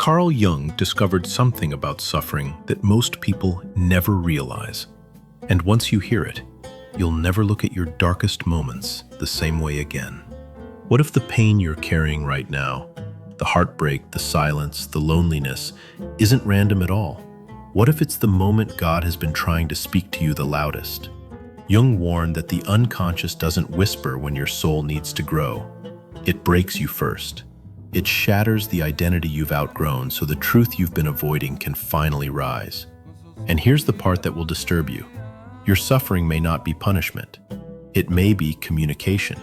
Carl Jung discovered something about suffering that most people never realize. And once you hear it, you'll never look at your darkest moments the same way again. What if the pain you're carrying right now, the heartbreak, the silence, the loneliness, isn't random at all? What if it's the moment God has been trying to speak to you the loudest? Jung warned that the unconscious doesn't whisper when your soul needs to grow. It breaks you first. It shatters the identity you've outgrown so the truth you've been avoiding can finally rise. And here's the part that will disturb you. Your suffering may not be punishment. It may be communication.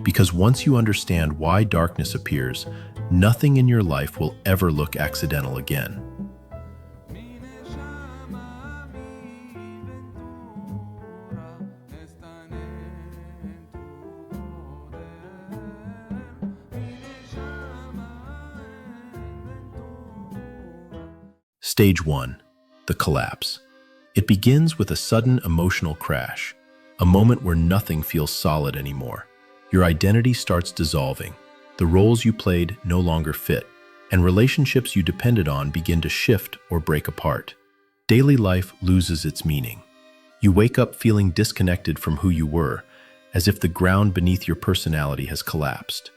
Because once you understand why darkness appears, nothing in your life will ever look accidental again. Stage 1. The collapse. It begins with a sudden emotional crash, a moment where nothing feels solid anymore. Your identity starts dissolving, the roles you played no longer fit, and relationships you depended on begin to shift or break apart. Daily life loses its meaning. You wake up feeling disconnected from who you were, as if the ground beneath your personality has collapsed.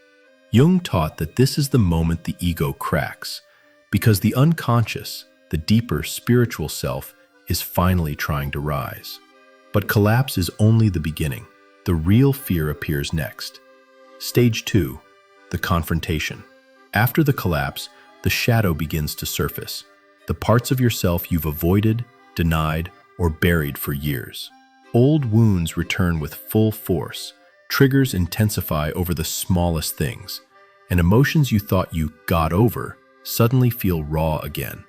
Jung taught that this is the moment the ego cracks, because the unconscious, the deeper spiritual self, is finally trying to rise. But collapse is only the beginning. The real fear appears next. Stage 2. The confrontation. After the collapse, the shadow begins to surface. The parts of yourself you've avoided, denied, or buried for years. Old wounds return with full force. Triggers intensify over the smallest things. And emotions you thought you got over suddenly feel raw again.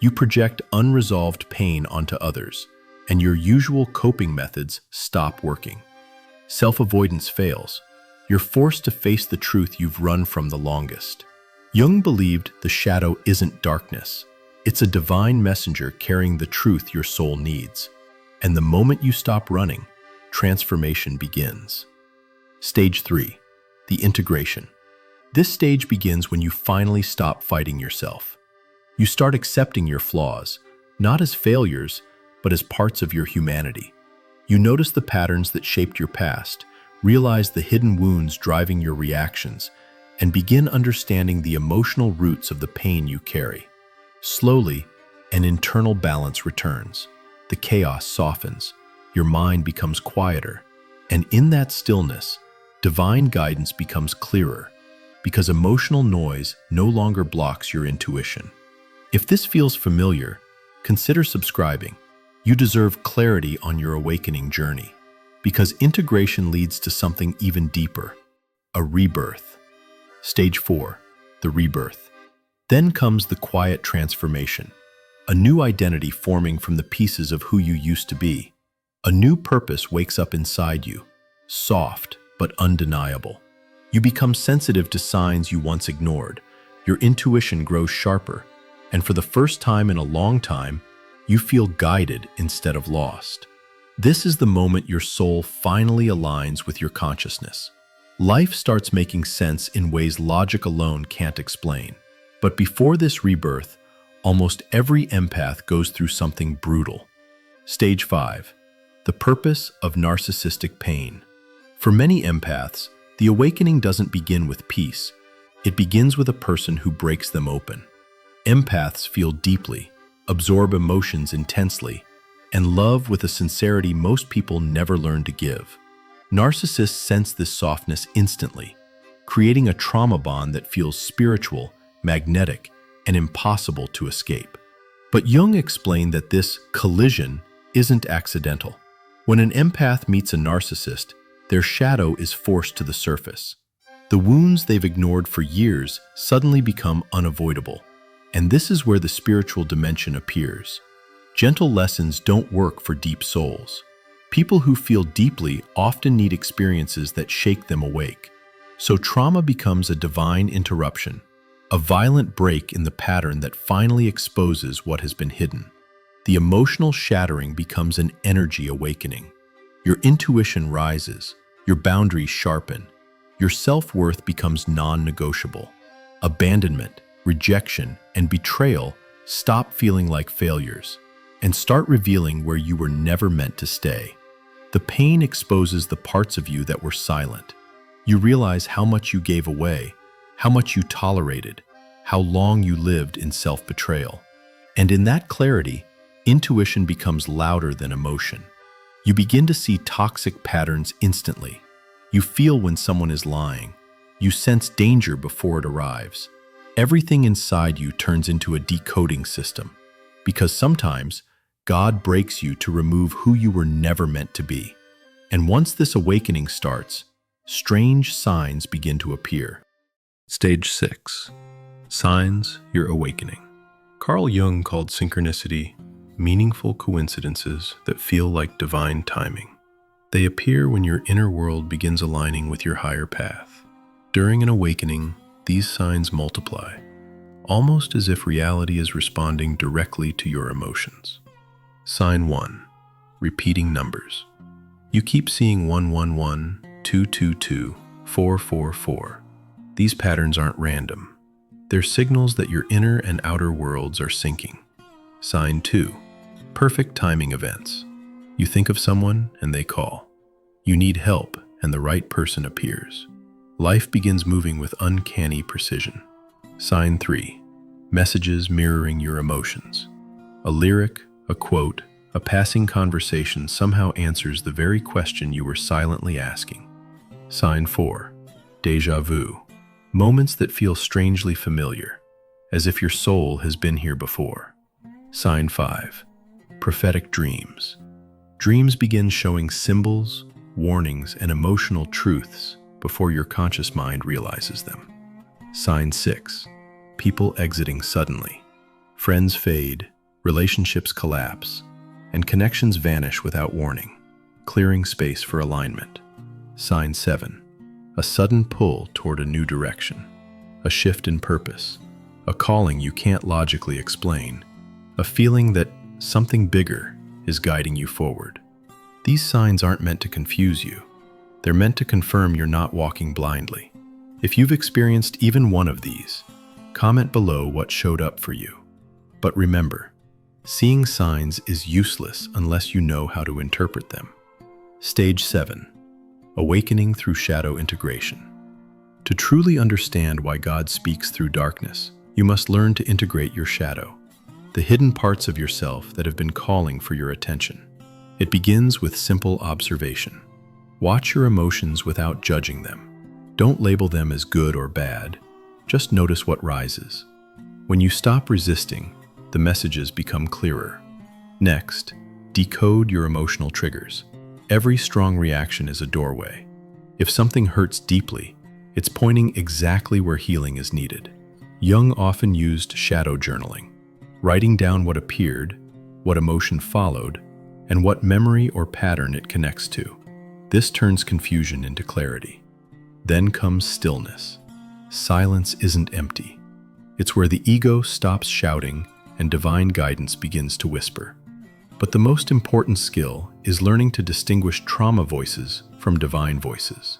You project unresolved pain onto others, and your usual coping methods stop working. Self-avoidance fails. You're forced to face the truth you've run from the longest. Jung believed the shadow isn't darkness. It's a divine messenger carrying the truth your soul needs. And the moment you stop running, transformation begins. Stage 3. The integration. This stage begins when you finally stop fighting yourself. You start accepting your flaws, not as failures, but as parts of your humanity. You notice the patterns that shaped your past, realize the hidden wounds driving your reactions, and begin understanding the emotional roots of the pain you carry. Slowly, an internal balance returns. The chaos softens, your mind becomes quieter, and in that stillness, divine guidance becomes clearer, because emotional noise no longer blocks your intuition. If this feels familiar, consider subscribing. You deserve clarity on your awakening journey, because integration leads to something even deeper, a rebirth. Stage 4, the rebirth. Then comes the quiet transformation, a new identity forming from the pieces of who you used to be. A new purpose wakes up inside you, soft but undeniable. You become sensitive to signs you once ignored. Your intuition grows sharper, and for the first time in a long time, you feel guided instead of lost. This is the moment your soul finally aligns with your consciousness. Life starts making sense in ways logic alone can't explain. But before this rebirth, almost every empath goes through something brutal. Stage 5. The purpose of narcissistic pain. For many empaths, the awakening doesn't begin with peace. It begins with a person who breaks them open. Empaths feel deeply, absorb emotions intensely, and love with a sincerity most people never learn to give. Narcissists sense this softness instantly, creating a trauma bond that feels spiritual, magnetic, and impossible to escape. But Jung explained that this collision isn't accidental. When an empath meets a narcissist, their shadow is forced to the surface. The wounds they've ignored for years suddenly become unavoidable. And this is where the spiritual dimension appears. Gentle lessons don't work for deep souls. People who feel deeply often need experiences that shake them awake. So trauma becomes a divine interruption, a violent break in the pattern that finally exposes what has been hidden. The emotional shattering becomes an energy awakening. Your intuition rises, your boundaries sharpen, your self-worth becomes non-negotiable. Abandonment, rejection, and betrayal stop feeling like failures and start revealing where you were never meant to stay. The pain exposes the parts of you that were silent. You realize how much you gave away, how much you tolerated, how long you lived in self-betrayal. And in that clarity, intuition becomes louder than emotion. You begin to see toxic patterns instantly. You feel when someone is lying. You sense danger before it arrives. Everything inside you turns into a decoding system, because sometimes God breaks you to remove who you were never meant to be. And once this awakening starts, strange signs begin to appear. Stage 6. Signs you're awakening. Carl Jung called synchronicity meaningful coincidences that feel like divine timing. They appear when your inner world begins aligning with your higher path. During an awakening, these signs multiply, almost as if reality is responding directly to your emotions. Sign 1. Repeating numbers. You keep seeing 111, 222, 444. These patterns aren't random. They're signals that your inner and outer worlds are syncing. Sign 2. Perfect timing events. You think of someone and they call. You need help and the right person appears. Life begins moving with uncanny precision. Sign 3. Messages mirroring your emotions. A lyric, a quote, a passing conversation somehow answers the very question you were silently asking. Sign 4. Déjà vu. Moments that feel strangely familiar, as if your soul has been here before. Sign 5. Prophetic dreams. Dreams begin showing symbols, warnings, and emotional truths before your conscious mind realizes them. Sign 6. People exiting suddenly. Friends fade, relationships collapse, and connections vanish without warning, clearing space for alignment. Sign 7. A sudden pull toward a new direction, a shift in purpose, a calling you can't logically explain, a feeling that something bigger is guiding you forward. These signs aren't meant to confuse you. They're meant to confirm you're not walking blindly. If you've experienced even one of these, comment below what showed up for you. But remember, seeing signs is useless unless you know how to interpret them. Stage 7. Awakening through shadow integration. To truly understand why God speaks through darkness, you must learn to integrate your shadow, the hidden parts of yourself that have been calling for your attention. It begins with simple observation. Watch your emotions without judging them. Don't label them as good or bad. Just notice what rises. When you stop resisting, the messages become clearer. Next, decode your emotional triggers. Every strong reaction is a doorway. If something hurts deeply, it's pointing exactly where healing is needed. Jung often used shadow journaling, writing down what appeared, what emotion followed, and what memory or pattern it connects to. This turns confusion into clarity. Then comes stillness. Silence isn't empty. It's where the ego stops shouting and divine guidance begins to whisper. But the most important skill is learning to distinguish trauma voices from divine voices.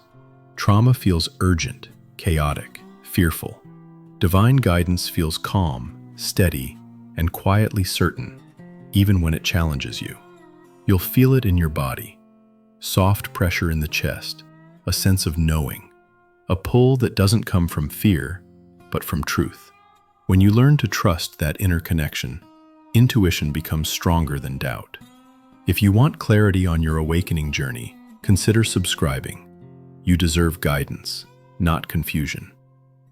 Trauma feels urgent, chaotic, fearful. Divine guidance feels calm, steady, and quietly certain, even when it challenges you. You'll feel it in your body. Soft pressure in the chest, a sense of knowing, a pull that doesn't come from fear, but from truth. When you learn to trust that inner connection, intuition becomes stronger than doubt. If you want clarity on your awakening journey, consider subscribing. You deserve guidance, not confusion.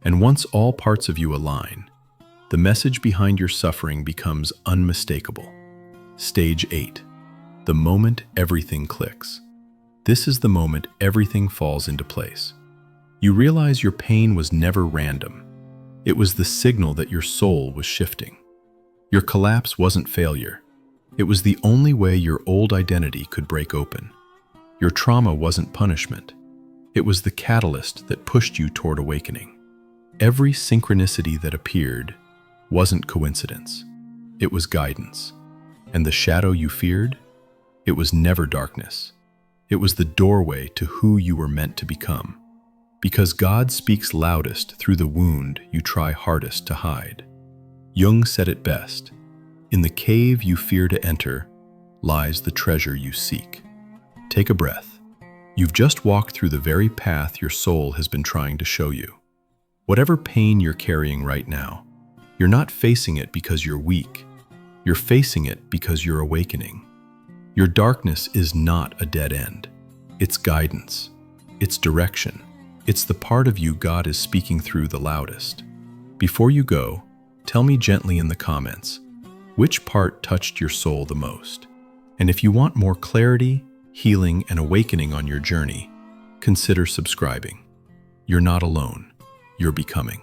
And once all parts of you align, the message behind your suffering becomes unmistakable. Stage 8. The moment everything clicks. This is the moment everything falls into place. You realize your pain was never random. It was the signal that your soul was shifting. Your collapse wasn't failure. It was the only way your old identity could break open. Your trauma wasn't punishment. It was the catalyst that pushed you toward awakening. Every synchronicity that appeared wasn't coincidence. It was guidance. And the shadow you feared? It was never darkness. It was the doorway to who you were meant to become. Because God speaks loudest through the wound you try hardest to hide. Jung said it best, "In the cave you fear to enter lies the treasure you seek." Take a breath. You've just walked through the very path your soul has been trying to show you. Whatever pain you're carrying right now, you're not facing it because you're weak. You're facing it because you're awakening. Your darkness is not a dead end. It's guidance. It's direction. It's the part of you God is speaking through the loudest. Before you go, tell me gently in the comments, which part touched your soul the most? And if you want more clarity, healing, and awakening on your journey, consider subscribing. You're not alone. You're becoming.